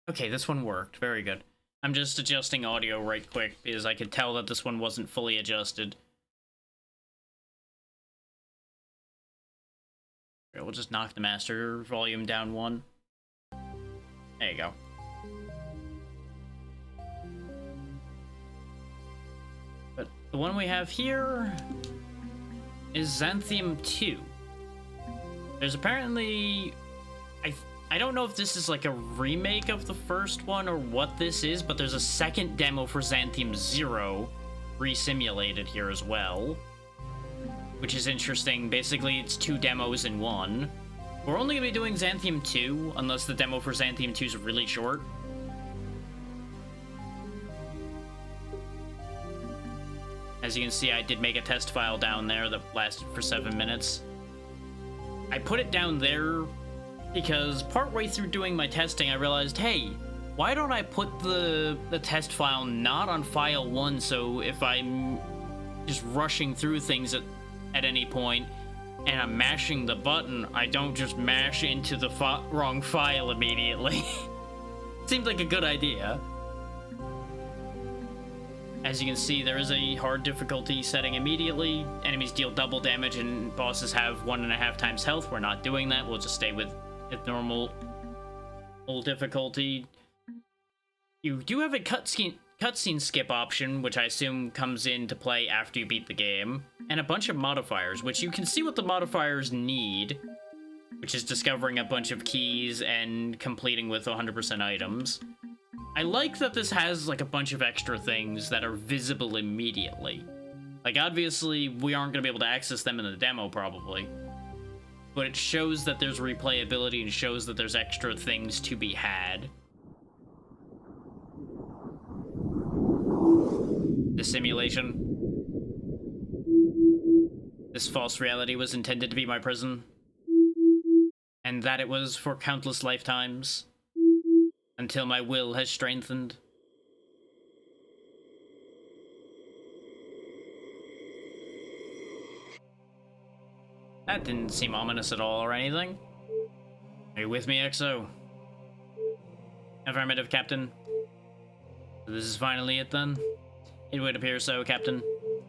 Okay, this one worked. Very good. I'm just adjusting audio right quick because I could tell that this one wasn't fully adjusted. Okay, we'll just knock the master volume down one. There you go. But the one we have here is Xanthiom 2. There's apparently... I don't know if this is like a remake of the first one or what this is, but there's a second demo for Xanthiom 0 re-simulated here as well, which is interesting. Basically, it's 2 demos in one. We're only going to be doing Xanthiom 2, unless the demo for Xanthiom 2 is really short. As you can see, I did make a test file down there that lasted for 7 minutes. I put it down there because partway through doing my testing, I realized, hey, why don't I put the test file not on file 1, so if I'm just rushing through things at any point and I'm mashing the button, I don't just mash into the wrong file immediately. Seemed like a good idea. As you can see, there is a hard difficulty setting immediately. Enemies deal double damage and bosses have 1.5 times health. We're not doing that. We'll just stay with normal full difficulty. You do have a cutscene skip option, which I assume comes into play after you beat the game, and a bunch of modifiers, which you can see what the modifiers need, which is discovering a bunch of keys and completing with 100% items. I like that this has like a bunch of extra things that are visible immediately. Like, obviously, we aren't going to be able to access them in the demo, probably. But it shows that there's replayability and shows that there's extra things to be had. The simulation. This false reality was intended to be my prison. And that it was for countless lifetimes. Until my will has strengthened. That didn't seem ominous at all or anything. Are you with me, XO? Affirmative, Captain. So this is finally it then? It would appear so, Captain.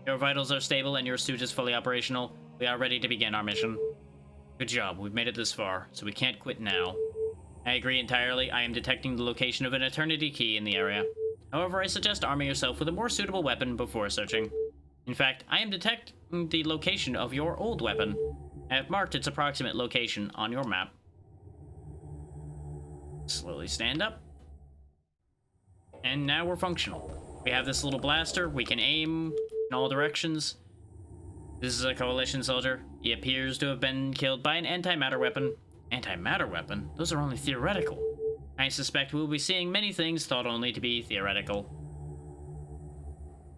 Your vitals are stable and your suit is fully operational. We are ready to begin our mission. Good job, we've made it this far, so we can't quit now. I agree entirely. I am detecting the location of an Eternity Key in the area. However, I suggest arming yourself with a more suitable weapon before searching. In fact, I am detecting the location of your old weapon. I have marked its approximate location on your map. Slowly stand up. And now we're functional. We have this little blaster. We can aim in all directions. This is a Coalition soldier. He appears to have been killed by an antimatter weapon. Antimatter weapon? Those are only theoretical. I suspect we'll be seeing many things thought only to be theoretical.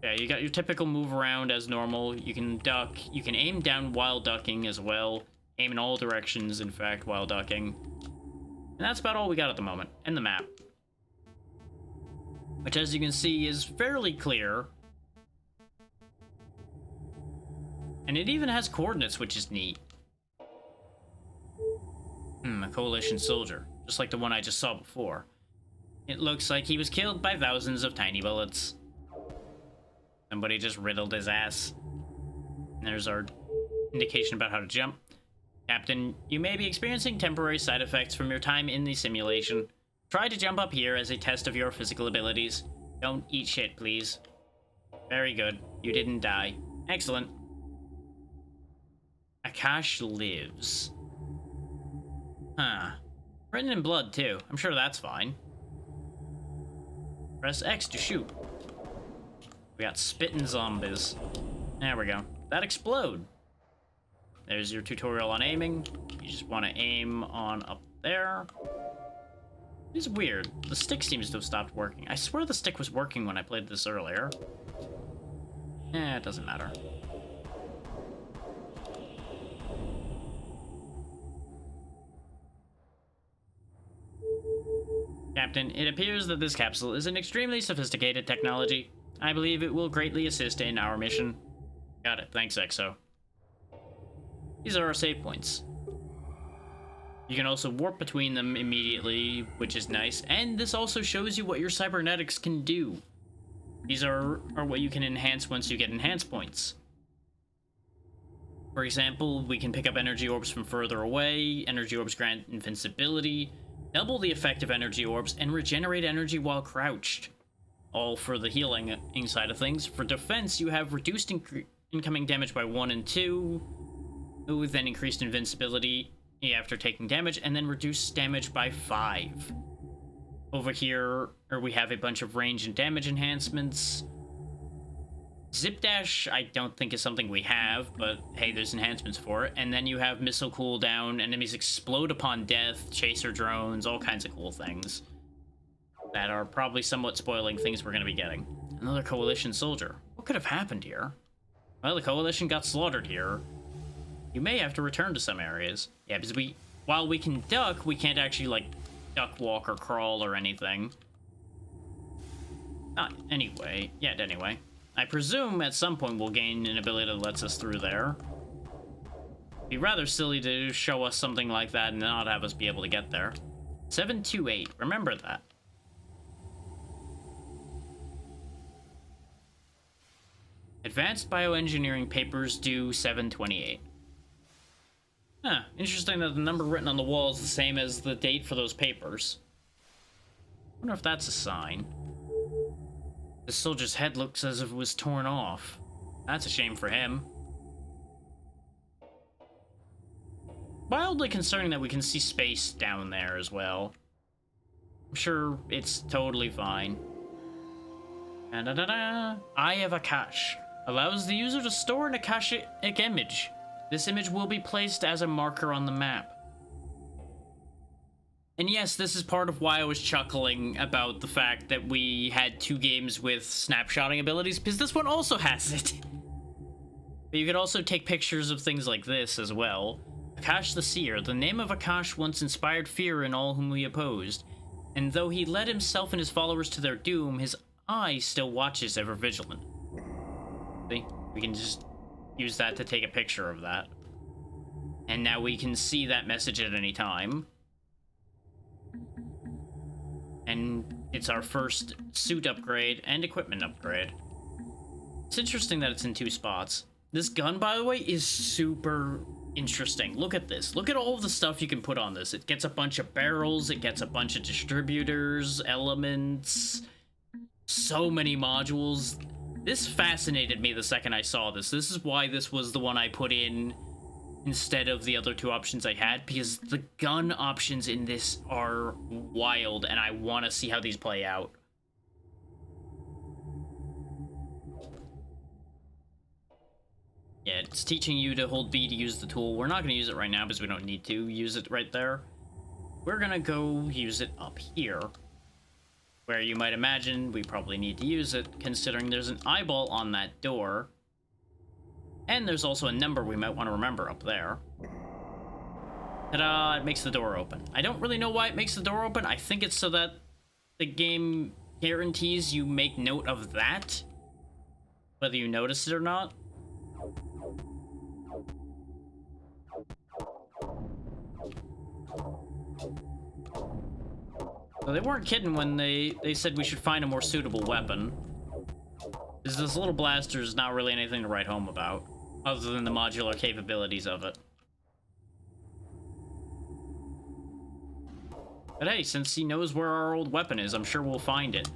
Yeah, you got your typical move around as normal. You can duck. You can aim down while ducking as well. Aim in all directions, in fact, while ducking. And that's about all we got at the moment. And the map. Which, as you can see, is fairly clear. And it even has coordinates, which is neat. A Coalition soldier, just like the one I just saw before. It looks like he was killed by thousands of tiny bullets. Somebody just riddled his ass. And there's our indication about how to jump. Captain, you may be experiencing temporary side effects from your time in the simulation. Try to jump up here as a test of your physical abilities. Don't eat shit, please. Very good. You didn't die. Excellent. Akash lives. Huh. Written in blood, too. I'm sure that's fine. Press X to shoot. We got spitting zombies. There we go. That explode. There's your tutorial on aiming. You just want to aim on up there. It's weird. The stick seems to have stopped working. I swear the stick was working when I played this earlier. It doesn't matter. Captain, it appears that this capsule is an extremely sophisticated technology. I believe it will greatly assist in our mission. Got it. Thanks, XO. These are our save points. You can also warp between them immediately, which is nice. And this also shows you what your cybernetics can do. These are what you can enhance once you get enhance points. For example, we can pick up energy orbs from further away. Energy orbs grant invincibility, double the effect of energy orbs, and regenerate energy while crouched. All for the healing side of things. For defense, you have reduced incoming damage by 1 and 2, then increased invincibility after taking damage, and then reduced damage by 5. Over here, we have a bunch of range and damage enhancements. Zip Dash, I don't think is something we have, but hey, there's enhancements for it. And then you have missile cooldown, enemies explode upon death, chaser drones, all kinds of cool things that are probably somewhat spoiling things we're going to be getting. Another Coalition soldier. What could have happened here? Well, the Coalition got slaughtered here. You may have to return to some areas. Yeah, because while we can duck, we can't actually, like, duck walk or crawl or anything. Anyway. I presume at some point we'll gain an ability that lets us through there. It'd be rather silly to show us something like that and not have us be able to get there. 728, remember that. Advanced Bioengineering Papers due 728. Huh, interesting that the number written on the wall is the same as the date for those papers. I wonder if that's a sign. The soldier's head looks as if it was torn off. That's a shame for him. Wildly concerning that we can see space down there as well. I'm sure it's totally fine. Eye of Akash. Allows the user to store an Akashic image. This image will be placed as a marker on the map. And yes, this is part of why I was chuckling about the fact that we had 2 games with snapshotting abilities, because this one also has it. But you could also take pictures of things like this as well. Akash the Seer. The name of Akash once inspired fear in all whom he opposed, and though he led himself and his followers to their doom, his eye still watches ever vigilant. See? We can just use that to take a picture of that. And now we can see that message at any time. And it's our first suit upgrade and equipment upgrade. It's interesting that it's in 2 spots. This gun, by the way, is super interesting. Look at this. Look at all of the stuff you can put on this. It gets a bunch of barrels, it gets a bunch of distributors, elements, so many modules. This fascinated me the second I saw this. This is why this was the one I put in instead of the other 2 options I had, because the gun options in this are wild, and I want to see how these play out. Yeah, it's teaching you to hold B to use the tool. We're not going to use it right now because we don't need to use it right there. We're going to go use it up here, where you might imagine we probably need to use it, considering there's an eyeball on that door. And there's also a number we might want to remember up there. Ta-da! It makes the door open. I don't really know why it makes the door open. I think it's so that the game guarantees you make note of that, whether you notice it or not. So they weren't kidding when they said we should find a more suitable weapon. Because this little blaster is not really anything to write home about, other than the modular capabilities of it. But hey, since he knows where our old weapon is, I'm sure we'll find it.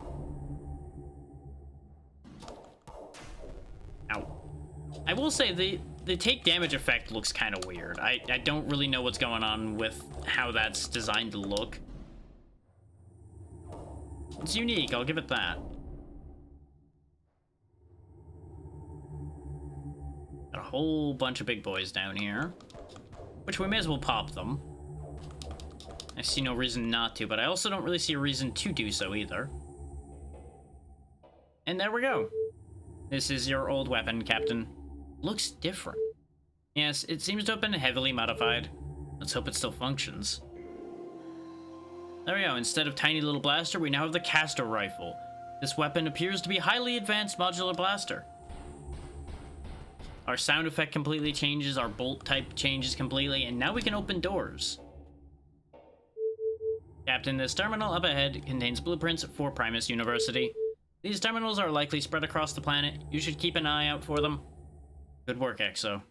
Ow. I will say, the take damage effect looks kind of weird. I don't really know what's going on with how that's designed to look. It's unique, I'll give it that. Got a whole bunch of big boys down here, which we may as well pop them. I see no reason not to, but I also don't really see a reason to do so either. And there we go. This is your old weapon, Captain. Looks different. Yes, it seems to have been heavily modified. Let's hope it still functions. There we go. Instead of tiny little blaster, we now have the caster rifle. This weapon appears to be a highly advanced modular blaster. Our sound effect completely changes, our bolt type changes completely, and now we can open doors. Captain, this terminal up ahead contains blueprints for Primus University. These terminals are likely spread across the planet. You should keep an eye out for them. Good work, Exo.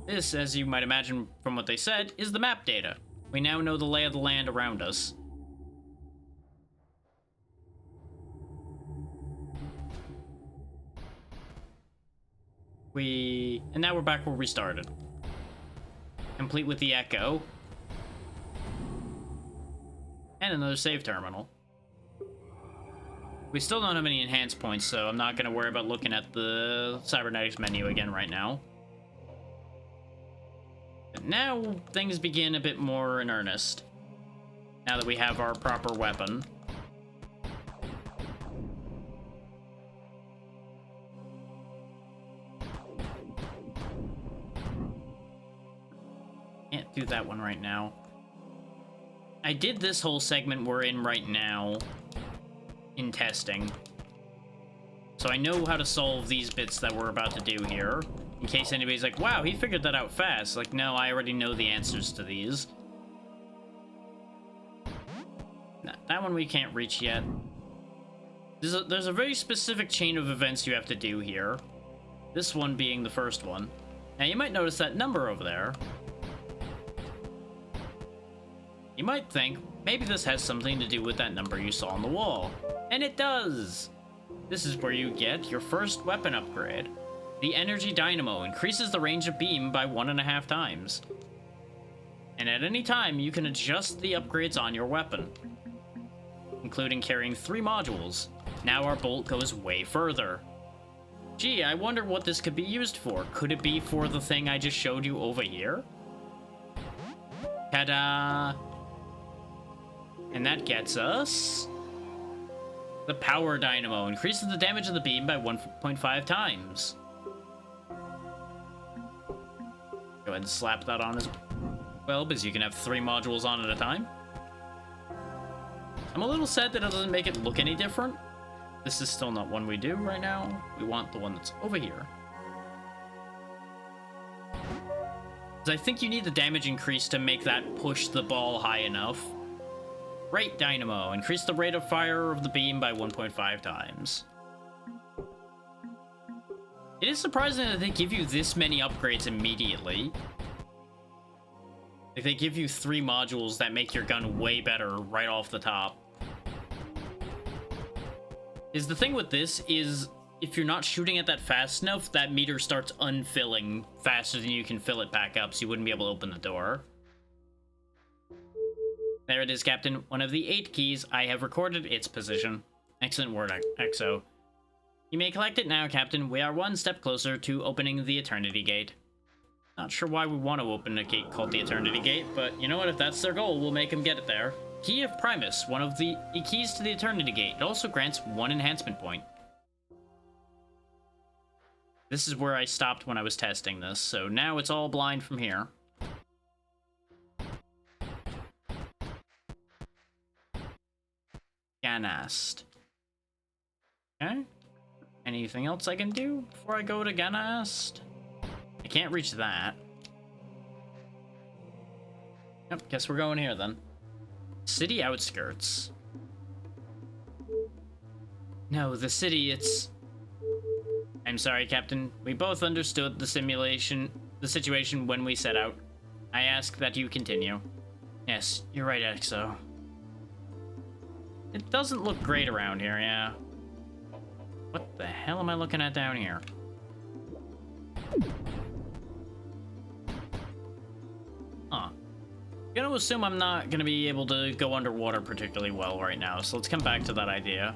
This, as you might imagine from what they said, is the map data. We now know the lay of the land around us. And now we're back where we started. Complete with the Echo. And another save terminal. We still don't have any enhanced points, so I'm not going to worry about looking at the cybernetics menu again right now. But now things begin a bit more in earnest. Now that we have our proper weapon. Can't do that one right now. I did this whole segment we're in right now in testing. So I know how to solve these bits that we're about to do here. In case anybody's like, wow, he figured that out fast. Like, no, I already know the answers to these. Nah, that one we can't reach yet. There's a very specific chain of events you have to do here. This one being the first one. Now, you might notice that number over there. You might think, maybe this has something to do with that number you saw on the wall. And it does! This is where you get your first weapon upgrade. The Energy Dynamo increases the range of beam by 1.5 times. And at any time, you can adjust the upgrades on your weapon, including carrying 3 modules. Now our bolt goes way further. Gee, I wonder what this could be used for. Could it be for the thing I just showed you over here? Ta-da! And that gets us... the Power Dynamo increases the damage of the beam by 1.5 times. Go ahead and slap that on as well, because you can have 3 modules on at a time. I'm a little sad that it doesn't make it look any different. This is still not one we do right now. We want the one that's over here. Because I think you need the damage increase to make that push the ball high enough. Rate Dynamo. Increase the rate of fire of the beam by 1.5 times. It is surprising that they give you this many upgrades immediately. Like, they give you 3 modules that make your gun way better right off the top. The thing with this is, if you're not shooting at that fast enough, that meter starts unfilling faster than you can fill it back up, so you wouldn't be able to open the door. There it is, Captain. One of the 8 keys. I have recorded its position. Excellent work, Exo. You may collect it now, Captain. We are one step closer to opening the Eternity Gate. Not sure why we want to open a gate called the Eternity Gate, but you know what? If that's their goal, we'll make them get it there. Key of Primus, one of the keys to the Eternity Gate. It also grants 1 enhancement point. This is where I stopped when I was testing this, so now it's all blind from here. Ganast. Okay. Anything else I can do before I go to Ganast? I can't reach that. Yep, guess we're going here then. City outskirts. No, the city, it's... I'm sorry, Captain. We both understood the situation when we set out. I ask that you continue. Yes, you're right, Exo. It doesn't look great around here, yeah. What the hell am I looking at down here? Huh. I'm gonna assume I'm not gonna be able to go underwater particularly well right now, so let's come back to that idea.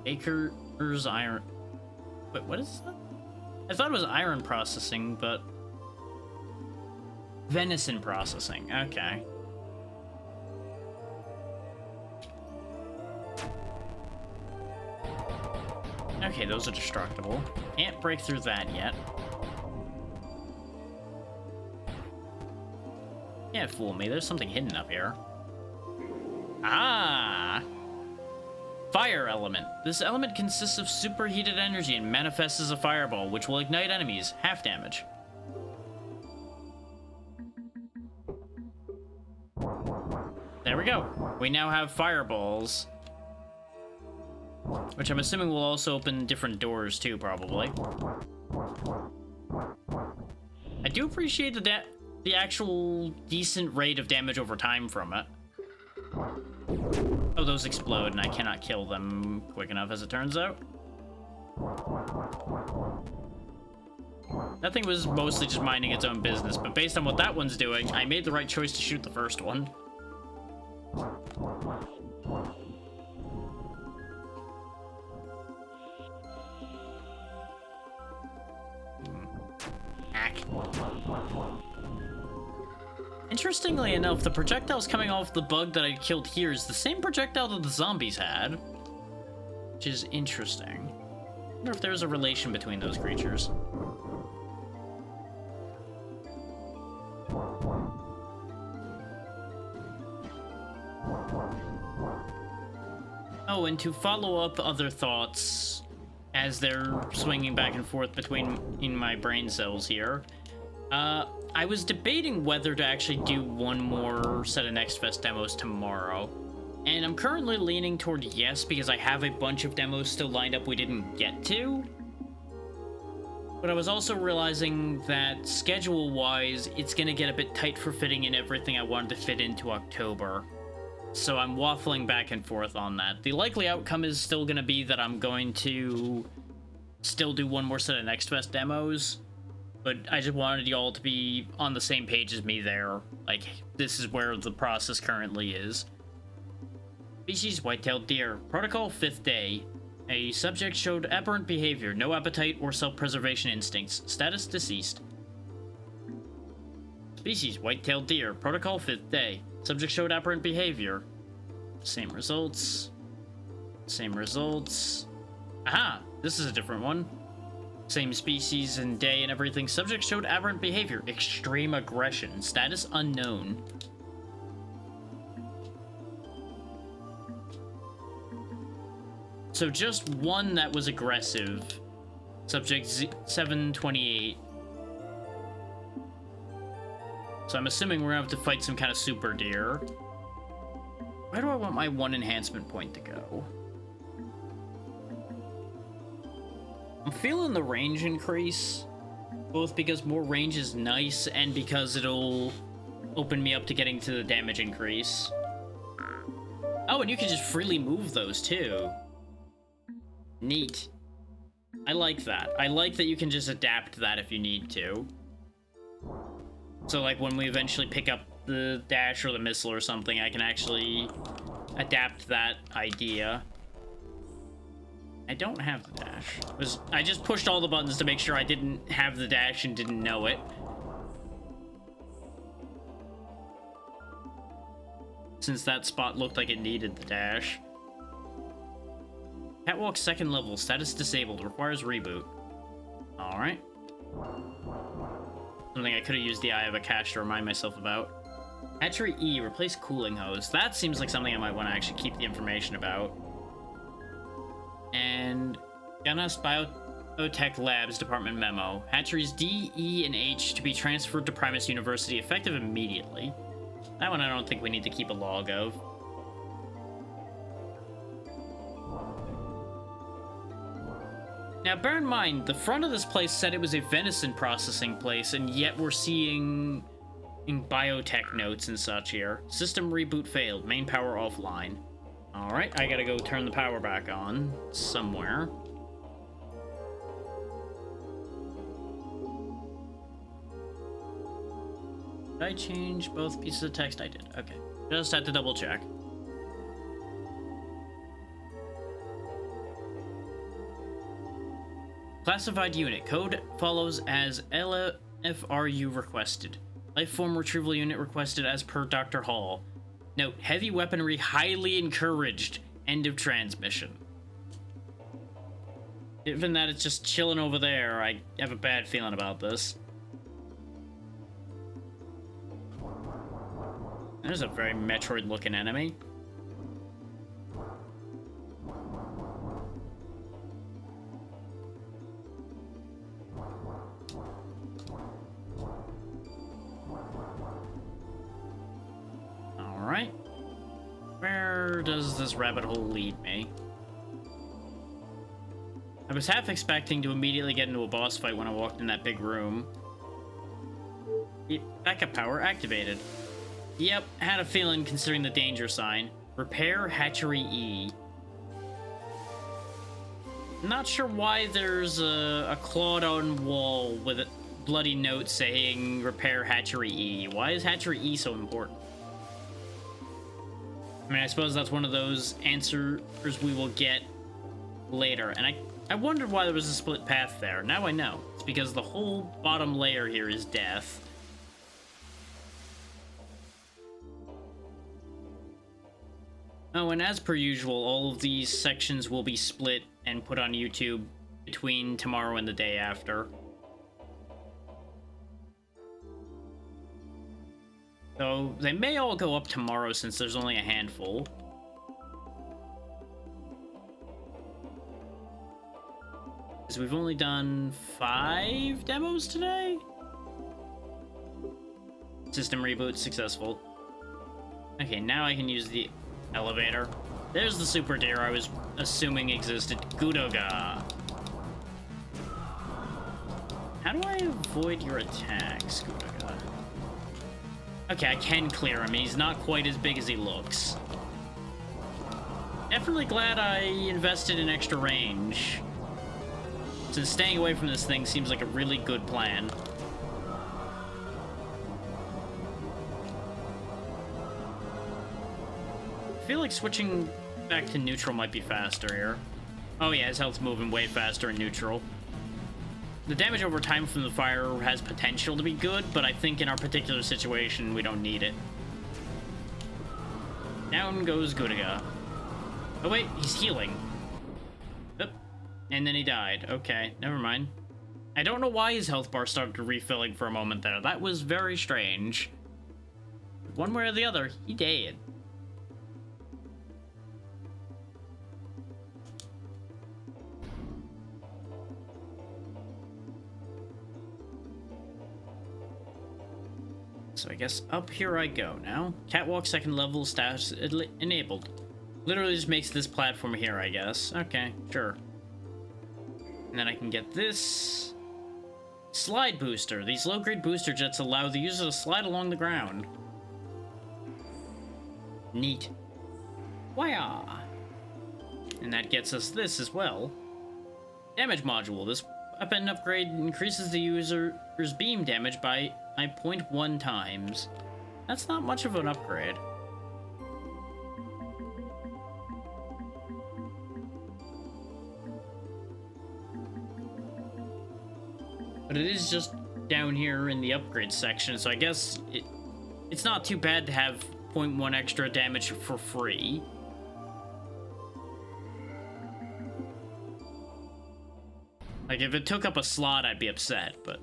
Baker's iron... Wait, what is that? I thought it was iron processing, but... venison processing, okay. Okay, those are destructible. Can't break through that yet. Can't fool me, there's something hidden up here. Ah! Fire element. This element consists of superheated energy and manifests as a fireball, which will ignite enemies, half damage. we go. We now have fireballs. Which I'm assuming will also open different doors too, probably. I do appreciate the actual decent rate of damage over time from it. Oh, those explode and I cannot kill them quick enough as it turns out. That thing was mostly just minding its own business, but based on what that one's doing, I made the right choice to shoot the first one. Interestingly enough, the projectiles coming off the bug that I killed here is the same projectile that the zombies had. Which is interesting. I wonder if there's a relation between those creatures. Oh, and to follow up other thoughts as they're swinging back and forth in my brain cells here, I was debating whether to actually do one more set of Next Fest demos tomorrow. And I'm currently leaning toward yes, because I have a bunch of demos still lined up we didn't get to. But I was also realizing that schedule-wise, it's gonna get a bit tight for fitting in everything I wanted to fit into October. So I'm waffling back and forth on that. The likely outcome is still gonna be that I'm going to still do one more set of Next Fest demos. But I just wanted y'all to be on the same page as me there. Like, this is where the process currently is. Species, white-tailed deer. Protocol, 5th day. A subject showed aberrant behavior, no appetite or self-preservation instincts. Status, deceased. Species, white-tailed deer. Protocol, 5th day. Subject showed aberrant behavior. Same results. Same results. Aha! This is a different one. Same species and day and everything. Subject showed aberrant behavior. Extreme aggression. Status unknown. So just one that was aggressive. Subject 728. So I'm assuming we're gonna have to fight some kind of super deer. Where do I want my one enhancement point to go? I'm feeling the range increase, both because more range is nice and because it'll open me up to getting to the damage increase. Oh, and you can just freely move those too. Neat. I like that. I like that you can just adapt that if you need to. So like when we eventually pick up the dash or the missile or something, I can actually adapt that idea. I don't have the dash. I just pushed all the buttons to make sure I didn't have the dash and didn't know it. Since that spot looked like it needed the dash. Catwalk 2nd level, status disabled, requires reboot. Alright. Something I could have used the Eye of a Cache to remind myself about. Hatchery E, replace cooling hose. That seems like something I might want to actually keep the information about. And Ganas Biotech Labs Department memo. Hatcheries D, E, and H to be transferred to Primus University effective immediately. That one I don't think we need to keep a log of. Now bear in mind, the front of this place said it was a venison processing place, and yet we're seeing in biotech notes and such here. System reboot failed, main power offline. Alright, I gotta go turn the power back on somewhere. Did I change both pieces of text? I did. Okay. Just had to double check. Classified unit. Code follows as LFRU requested. Lifeform retrieval unit requested as per Dr. Hall. Note, heavy weaponry highly encouraged. End of transmission. Given that it's just chilling over there, I have a bad feeling about this. There's a very Metroid-looking enemy. Alright. where does this rabbit hole lead me? I was half expecting to immediately get into a boss fight when I walked in that big room. Backup power activated. Yep, had a feeling considering the danger sign. Repair Hatchery E. Not sure why there's a clawed-on wall with a bloody note saying Repair Hatchery E. Why is Hatchery E so important? I mean, I suppose that's one of those answers we will get later. And I wondered why there was a split path there. Now I know. It's because the whole bottom layer here is death. Oh, and as per usual, all of these sections will be split and put on YouTube between tomorrow and the day after. So they may all go up tomorrow since there's only a handful. Because we've only done 5 demos today? System reboot successful. Okay, now I can use the elevator. There's the super deer I was assuming existed. Gudoga. How do I avoid your attacks, Gudoga? Okay, I can clear him. He's not quite as big as he looks. Definitely glad I invested in extra range, since staying away from this thing seems like a really good plan. I feel like switching back to neutral might be faster here. Oh yeah, his health's moving way faster in neutral. The damage over time from the fire has potential to be good, but I think in our particular situation, we don't need it. Down goes Gudiga. Oh wait, he's healing. Oop. And then he died. Okay, never mind. I don't know why his health bar started refilling for a moment there. That was very strange. One way or the other, he died. So I guess up here I go now. Catwalk second level status enabled. Literally just makes this platform here, I guess. Okay, sure. And then I can get this slide booster. These low-grade booster jets allow the user to slide along the ground. Neat. Wah! And that gets us this as well. Damage module. This weapon upgrade increases the user's beam damage by 0.1 times. That's not much of an upgrade. But it is just down here in the upgrade section, so I guess it's not too bad to have 0.1 extra damage for free. Like, if it took up a slot, I'd be upset, but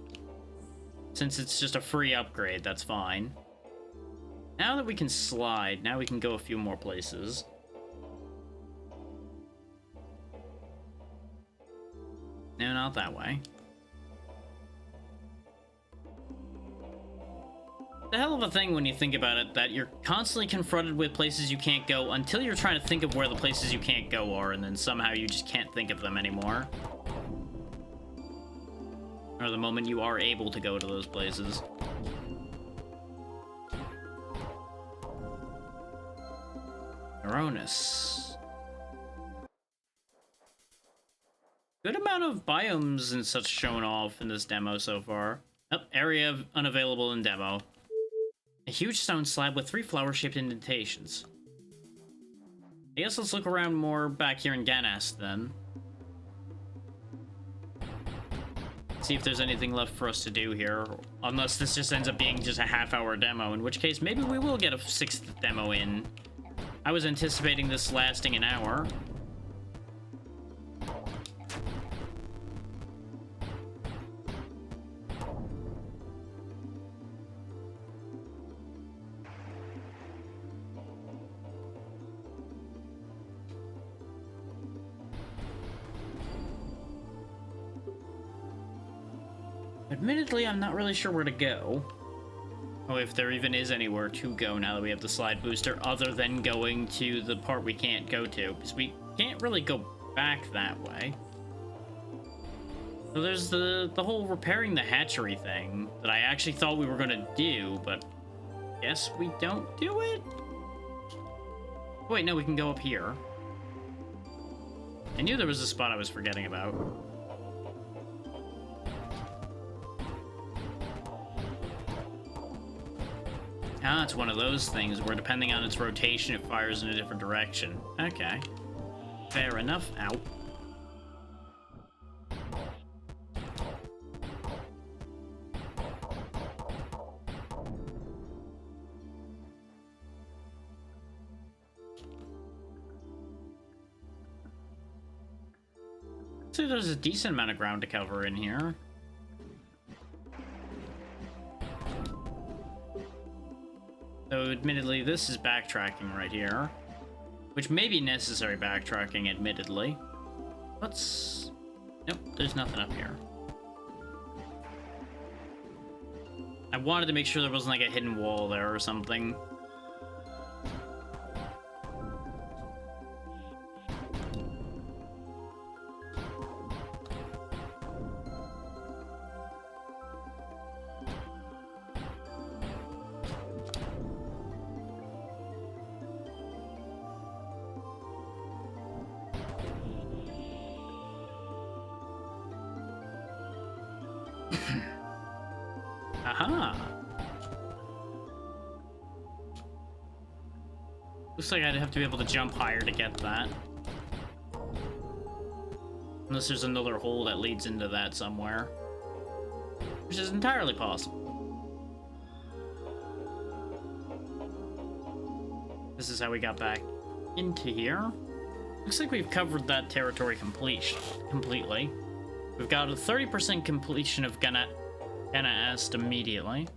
since it's just a free upgrade, that's fine. Now that we can slide, now we can go a few more places. No, not that way. The hell of a thing when you think about it, that you're constantly confronted with places you can't go until you're trying to think of where the places you can't go are, and then somehow you just can't think of them anymore. Or the moment you are able to go to those places. Neuronus. Good amount of biomes and such shown off in this demo so far. Oh, area unavailable in demo. A huge stone slab with 3 flower-shaped indentations. I guess let's look around more back here in Ganas then. See if there's anything left for us to do here, unless this just ends up being just a half-hour demo, in which case maybe we will get a 6th demo in. I was anticipating this lasting an hour. Admittedly, I'm not really sure where to go. Oh, if there even is anywhere to go now that we have the slide booster, other than going to the part we can't go to, because we can't really go back that way. So there's the whole repairing the hatchery thing that I actually thought we were gonna do, but guess we don't do it? Wait, no, we can go up here. I knew there was a spot I was forgetting about. Ah, it's one of those things where depending on its rotation, it fires in a different direction. Okay. Fair enough. Ow. So there's a decent amount of ground to cover in here. So admittedly, this is backtracking right here, which may be necessary backtracking, admittedly. Let's... Nope, there's nothing up here. I wanted to make sure there wasn't like a hidden wall there or something. Aha! Looks like I'd have to be able to jump higher to get that. Unless there's another hole that leads into that somewhere. Which is entirely possible. This is how we got back into here. Looks like we've covered that territory completely. We've got a 30% completion of Gonna Est immediately.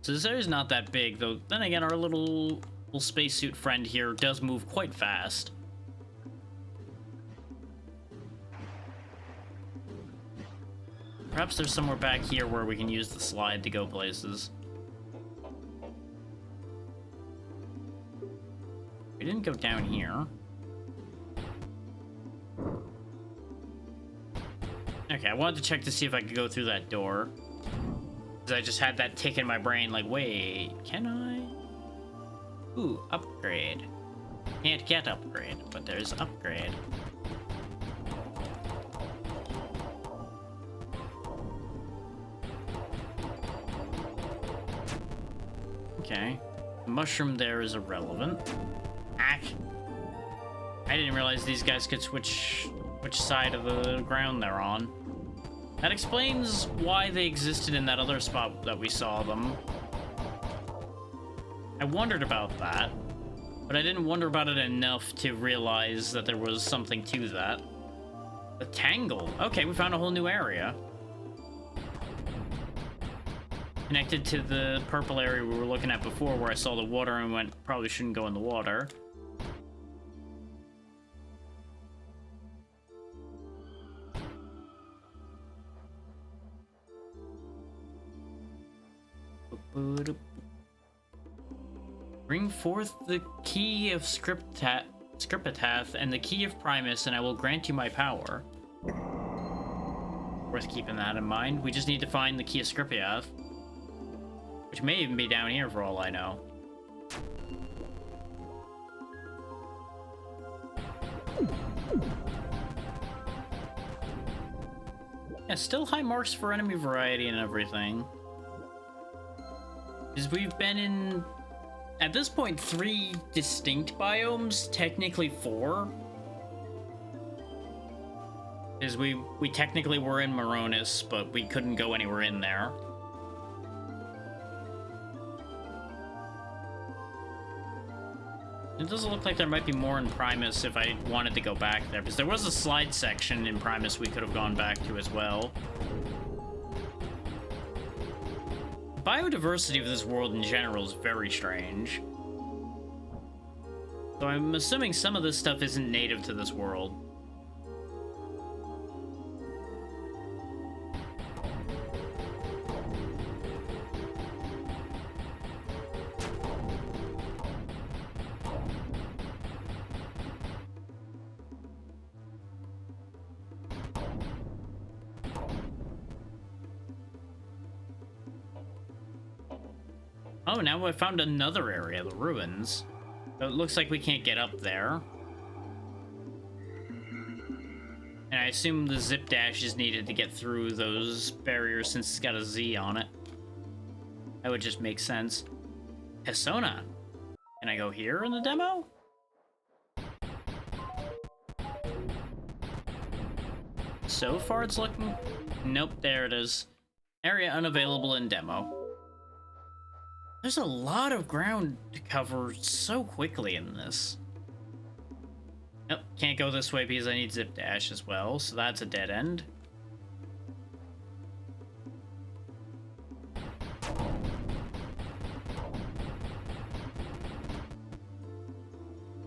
So this area's not that big, though. Then again, our little spacesuit friend here does move quite fast. Perhaps there's somewhere back here where we can use the slide to go places. We didn't go down here. Okay, I wanted to check to see if I could go through that door. Because I just had that tick in my brain, like, wait, can I? Ooh, upgrade. Can't get upgrade, but there's upgrade. Okay. The mushroom there is irrelevant. Ack. I didn't realize these guys could switch which side of the ground they're on. That explains why they existed in that other spot that we saw them. I wondered about that, but I didn't wonder about it enough to realize that there was something to that. The Tangle. Okay, we found a whole new area. Connected to the purple area we were looking at before where I saw the water and went, probably shouldn't go in the water. Bring forth the key of Scriptath and the key of Primus, and I will grant you my power. Worth keeping that in mind. We just need to find the key of Scriptath, which may even be down here for all I know. Yeah, still high marks for enemy variety and everything. Because we've been in, at this point, 3 distinct biomes, technically 4. Because we technically were in Moronis, but we couldn't go anywhere in there. It doesn't look like there might be more in Primus if I wanted to go back there, because there was a slide section in Primus we could have gone back to as well. Biodiversity of this world in general is very strange. So I'm assuming some of this stuff isn't native to this world. Oh, now I found another area, the ruins. So it looks like we can't get up there. And I assume the zip dash is needed to get through those barriers since it's got a Z on it. That would just make sense. Persona. Can I go here in the demo? So far it's looking... Nope, there it is. Area unavailable in demo. There's a lot of ground to cover so quickly in this. Nope, can't go this way because I need zip dash as well, so that's a dead end.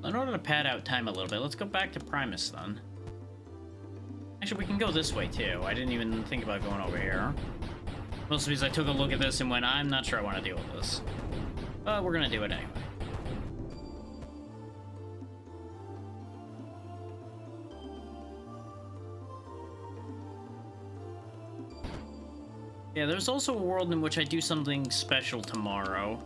In order to pad out time a little bit, let's go back to Primus then. Actually, we can go this way too. I didn't even think about going over here. Mostly because I took a look at this and went, I'm not sure I want to deal with this. But we're gonna do it anyway. Yeah, there's also a world in which I do something special tomorrow.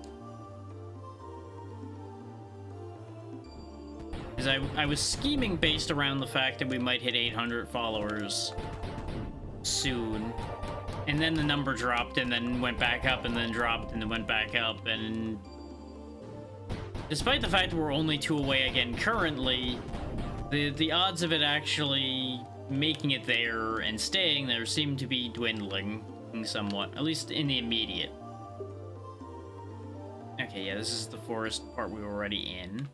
Because I was scheming based around the fact that we might hit 800 followers soon. And then the number dropped and then went back up and then dropped and then went back up. And despite the fact that we're only 2 away again currently, the odds of it actually making it there and staying there seem to be dwindling somewhat, at least in the immediate. Okay, yeah, this is the forest part we were already in.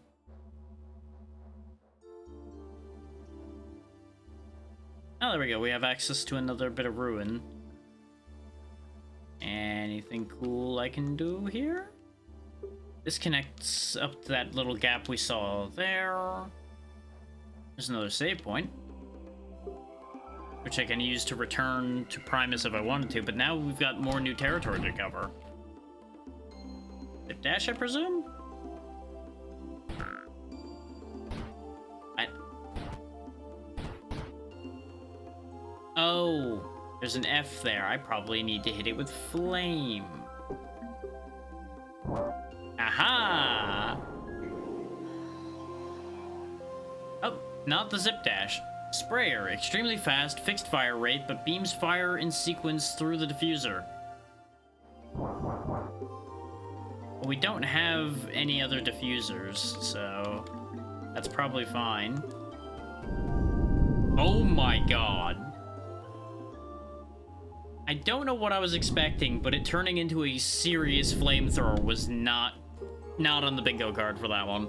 Oh, there we go. We have access to another bit of ruin. Anything cool I can do here? This connects up to that little gap we saw there. There's another save point, which I can use to return to Primus if I wanted to, but now we've got more new territory to cover. Zip dash, I presume? Oh, there's an F there. I probably need to hit it with flame. Aha! Oh, not the zip dash. Sprayer, extremely fast, fixed fire rate, but beams fire in sequence through the diffuser. Well, we don't have any other diffusers, so that's probably fine. Oh my god. I don't know what I was expecting, but it turning into a serious flamethrower was not on the bingo card for that one.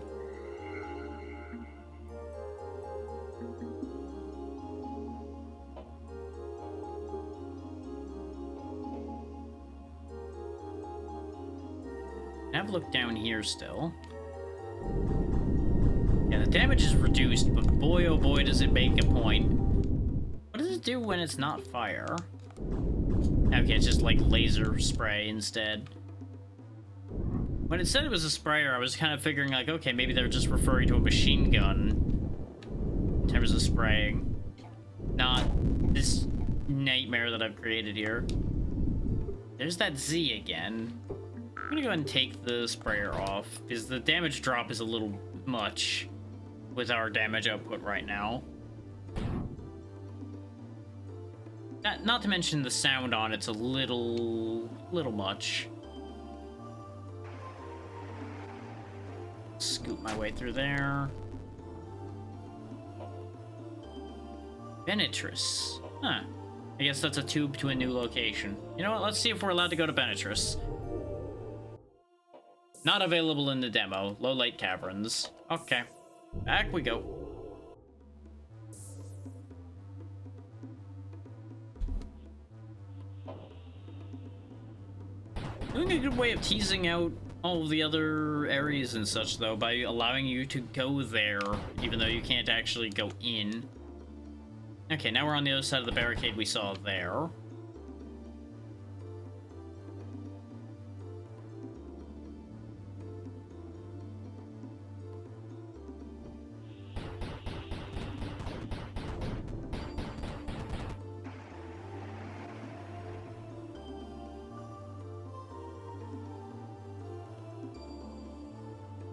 Have a look down here still. Yeah, the damage is reduced, but boy oh boy does it make a point. What does it do when it's not fire? Okay, it's just like laser spray instead. When it said it was a sprayer, I was kind of figuring like, okay, maybe they're just referring to a machine gun in terms of spraying. Not this nightmare that I've created here. There's that Z again. I'm gonna go ahead and take the sprayer off, because the damage drop is a little much with our damage output right now. Not to mention the sound on it's a little much. Scoop my way through there. Benetris. Huh. I guess that's a tube to a new location. You know what? Let's see if we're allowed to go to Benetris. Not available in the demo. Low light caverns. Okay. Back we go. Doing a good way of teasing out all of the other areas and such, though, by allowing you to go there, even though you can't actually go in. Okay, now we're on the other side of the barricade we saw there.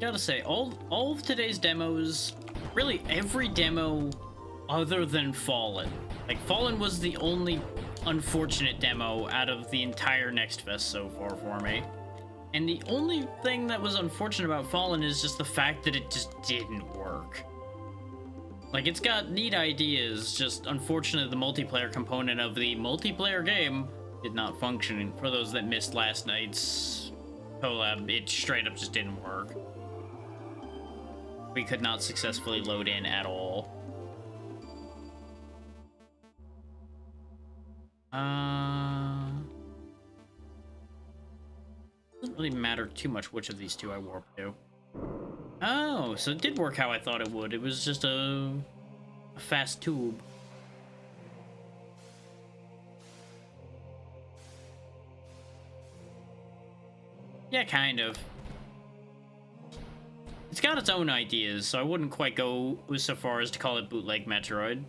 Gotta say, all of today's demos, really every demo other than Fallen. Like, Fallen was the only unfortunate demo out of the entire Next Fest so far for me. And the only thing that was unfortunate about Fallen is just the fact that it just didn't work. Like, it's got neat ideas, just unfortunately the multiplayer component of the multiplayer game did not function. For those that missed last night's collab, it straight up just didn't work. We could not successfully load in at all. Doesn't really matter too much which of these two I warp to. Oh, so it did work how I thought it would. It was just a fast tube. Yeah, kind of. It's got its own ideas, so I wouldn't quite go so far as to call it bootleg Metroid.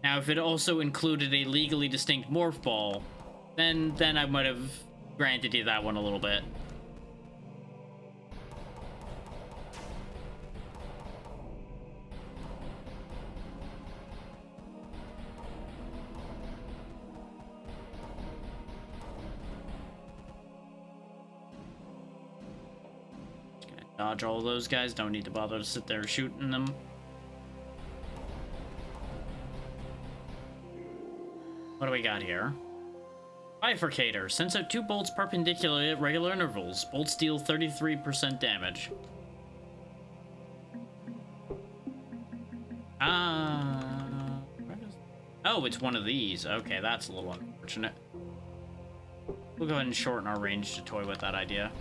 Now, if it also included a legally distinct morph ball, then I might have granted you that one a little bit. Just gonna dodge all those guys, don't need to bother to sit there shooting them. What do we got here? Bifurcator. Sends out 2 bolts perpendicularly at regular intervals. Bolts deal 33% damage. Oh, it's one of these. Okay, that's a little unfortunate. We'll go ahead and shorten our range to toy with that idea.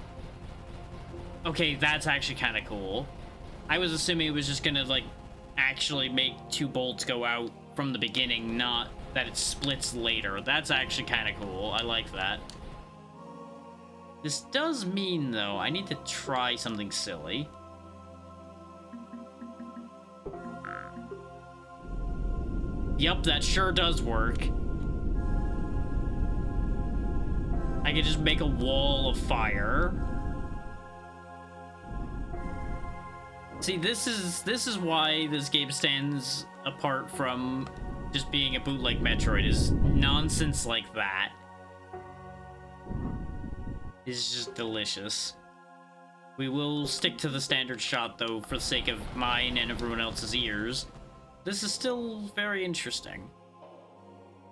Okay, that's actually kind of cool. I was assuming it was just gonna, like, actually make 2 bolts go out from the beginning, not that it splits later. That's actually kind of cool. I like that. This does mean, though, I need to try something silly. Yup, that sure does work. I could just make a wall of fire. See, this is why this game stands apart from just being a bootleg Metroid, is nonsense like that is just delicious. We will stick to the standard shot, though, for the sake of mine and everyone else's ears. This is still very interesting.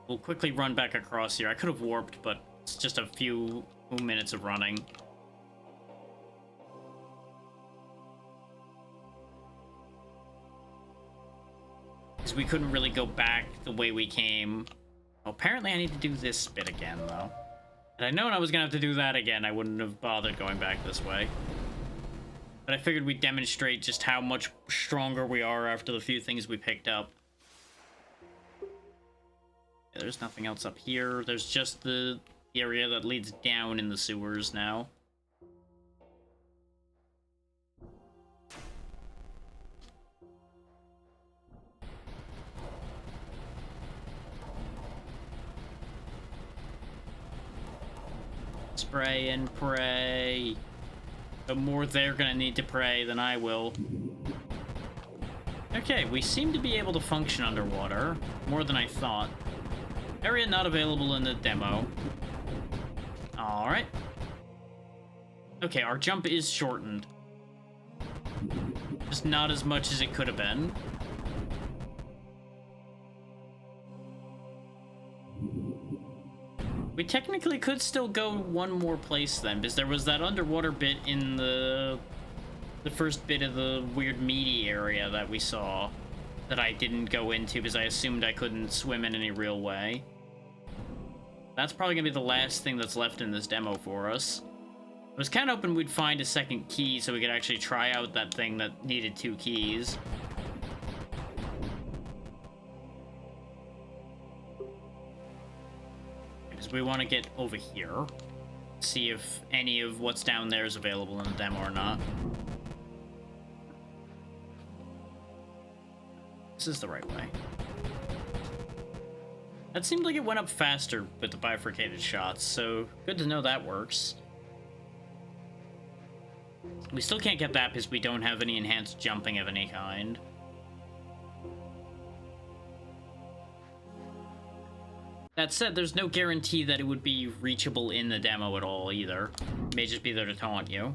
We'll quickly run back across here. I could have warped, but it's just a few minutes of running. Because we couldn't really go back the way we came. Well, apparently I need to do this bit again, though. Had I known I was going to have to do that again, I wouldn't have bothered going back this way. But I figured we'd demonstrate just how much stronger we are after the few things we picked up. Yeah, there's nothing else up here. There's just the area that leads down in the sewers now. Spray and pray. The more they're gonna need to pray than I will. Okay, we seem to be able to function underwater. More than I thought. Area not available in the demo. Alright. Okay, our jump is shortened. Just not as much as it could have been. We technically could still go one more place then, because there was that underwater bit in the first bit of the weird meaty area that we saw that I didn't go into because I assumed I couldn't swim in any real way. That's probably gonna be the last thing that's left in this demo for us. I was kind of hoping we'd find a second key so we could actually try out that thing that needed 2 keys. Because we want to get over here, see if any of what's down there is available in the demo or not. This is the right way. That seemed like it went up faster with the bifurcated shots, so good to know that works. We still can't get that because we don't have any enhanced jumping of any kind. That said, there's no guarantee that it would be reachable in the demo at all, either. It may just be there to taunt you.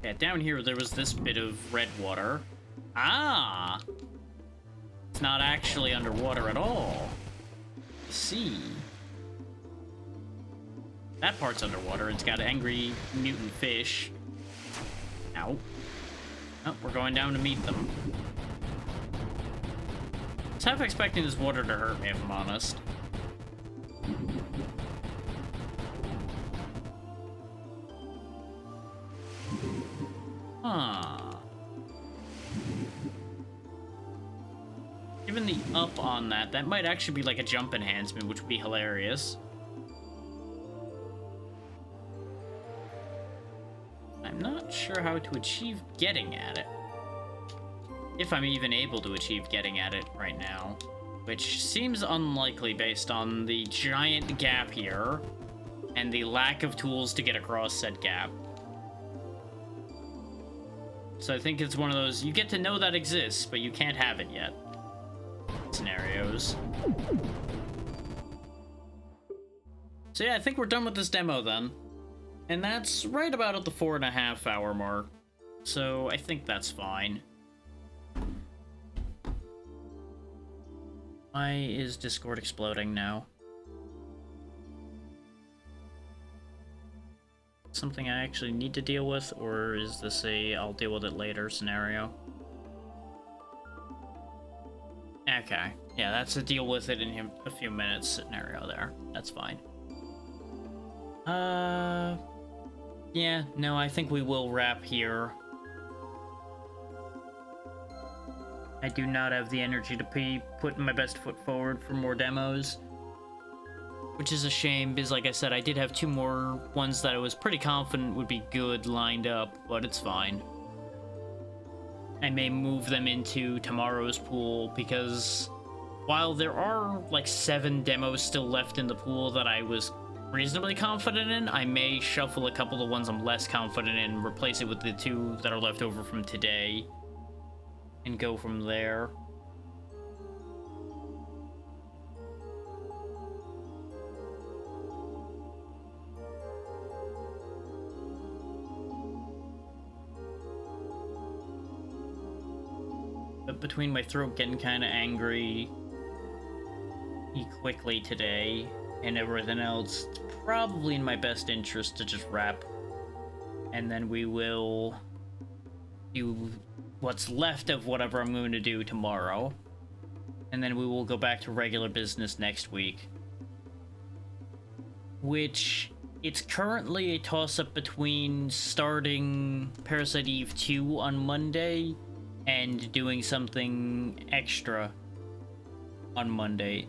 Yeah, down here there was this bit of red water. Ah! It's not actually underwater at all. See? That part's underwater. It's got angry mutant fish. Ow. Oh, we're going down to meet them. I was half expecting this water to hurt me, if I'm honest. Huh. Given the up on that, that might actually be like a jump enhancement, which would be hilarious. I'm not sure how to achieve getting at it. If I'm even able to achieve getting at it right now. Which seems unlikely based on the giant gap here and the lack of tools to get across said gap. So I think it's one of those, you get to know that exists, but you can't have it yet scenarios. So yeah, I think we're done with this demo then. And that's right about at the 4.5 hour mark. So I think that's fine. Why is Discord exploding now? Something I actually need to deal with, or is this a I'll deal with it later scenario? Okay. Yeah, that's a deal with it in a few minutes scenario there. That's fine. Yeah, no, I think we will wrap here. I do not have the energy to be putting my best foot forward for more demos. Which is a shame, because like I said, I did have 2 more ones that I was pretty confident would be good lined up, but it's fine. I may move them into tomorrow's pool, because while there are like 7 demos still left in the pool that I was reasonably confident in, I may shuffle a couple of ones I'm less confident in, replace it with the 2 that are left over from today, and go from there. But between my throat getting kind of angry quickly today and everything else, it's probably in my best interest to just wrap. And then we will do what's left of whatever I'm going to do tomorrow. And then we will go back to regular business next week. Which, it's currently a toss-up between starting Parasite Eve 2 on Monday and doing something extra on Monday.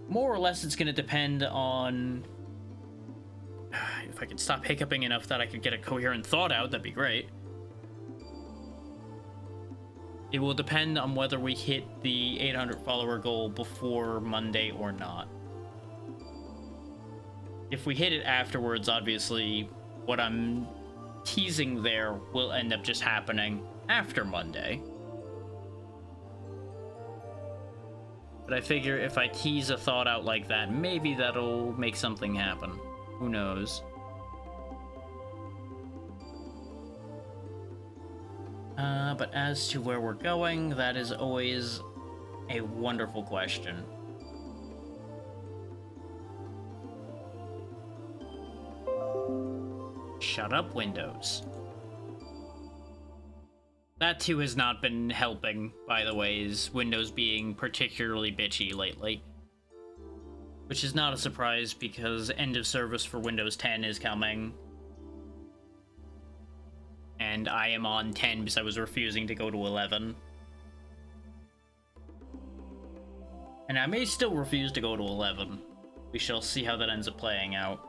More or less, it's going to depend on... If I could stop hiccuping enough that I could get a coherent thought out, that'd be great. It will depend on whether we hit the 800 follower goal before Monday or not. If we hit it afterwards, obviously, what I'm teasing there will end up just happening after Monday. But I figure if I tease a thought out like that, maybe that'll make something happen. Who knows? But as to where we're going, that is always a wonderful question. Shut up, Windows. That too has not been helping, by the way, is Windows being particularly bitchy lately. Which is not a surprise because end of service for Windows 10 is coming. And I am on 10 because I was refusing to go to 11. And I may still refuse to go to 11. We shall see how that ends up playing out.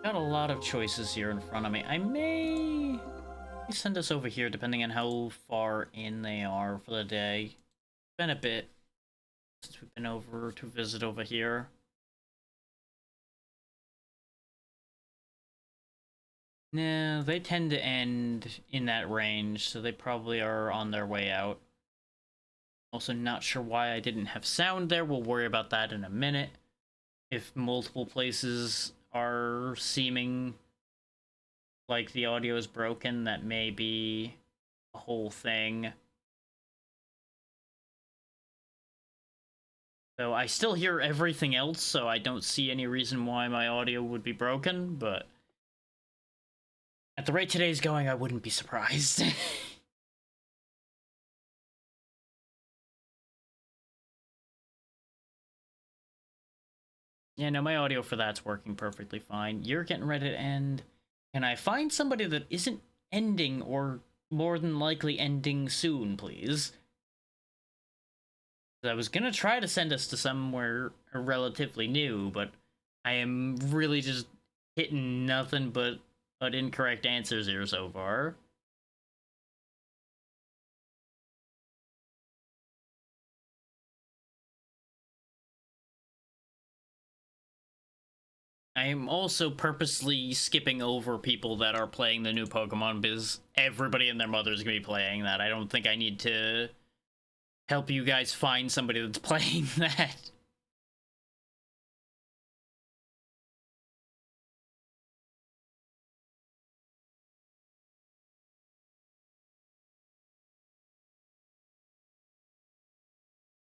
got a lot of choices here in front of me. I may send us over here depending on how far in they are for the day. It's been a bit since we've been over to visit over here. No, they tend to end in that range, so they probably are on their way out. Also not sure why I didn't have sound there. We'll worry about that in a minute. If multiple places are seeming like the audio is broken, that may be a whole thing. So I still hear everything else, so I don't see any reason why my audio would be broken, but at the rate today's going, I wouldn't be surprised. Yeah, no, my audio for that's working perfectly fine. You're getting ready to end. Can I find somebody that isn't ending or more than likely ending soon, please? I was gonna try to send us to somewhere relatively new, but I am really just hitting nothing but incorrect answers here so far. I am also purposely skipping over people that are playing the new Pokemon because everybody and their mother is gonna be playing that. I don't think I need to help you guys find somebody that's playing that.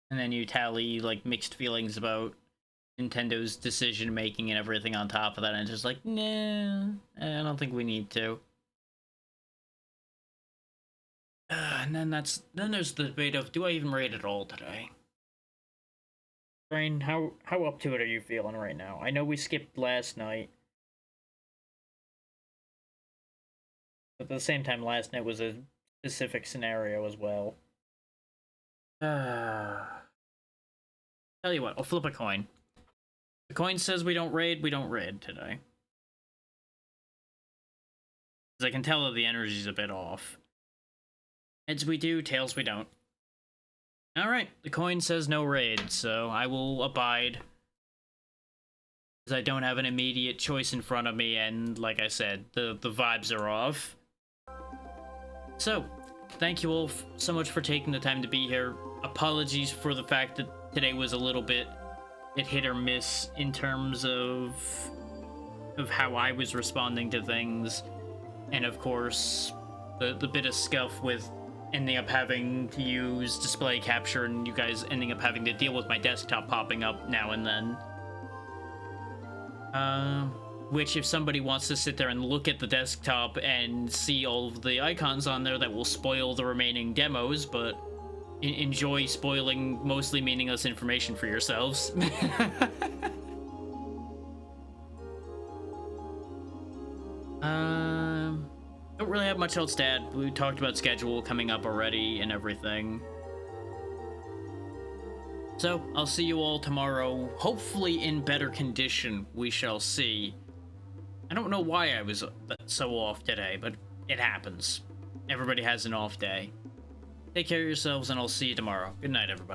And then you tally like mixed feelings about Nintendo's decision making and everything on top of that, and it's just like, nah, I don't think we need to. And then there's the debate of, do I even rate it all today? Brain, how up to it are you feeling right now? I know we skipped last night, but at the same time, last night was a specific scenario as well. Tell you what, I'll flip a coin. The coin says we don't raid today. Because I can tell that the energy's a bit off. Heads we do, tails we don't. Alright, the coin says no raid, so I will abide. Because I don't have an immediate choice in front of me, and like I said, the vibes are off. So, thank you all so much for taking the time to be here. Apologies for the fact that today was a little bit hit or miss in terms of how I was responding to things, and of course the bit of scuff with ending up having to use display capture and you guys ending up having to deal with my desktop popping up now and then. Which, if somebody wants to sit there and look at the desktop and see all of the icons on there, that will spoil the remaining demos, but enjoy spoiling mostly meaningless information for yourselves. Don't really have much else to add. We talked about schedule coming up already and everything. So, I'll see you all tomorrow, hopefully in better condition, we shall see. I don't know why I was so off today, but it happens. Everybody has an off day. Take care of yourselves, and I'll see you tomorrow. Good night, everybody.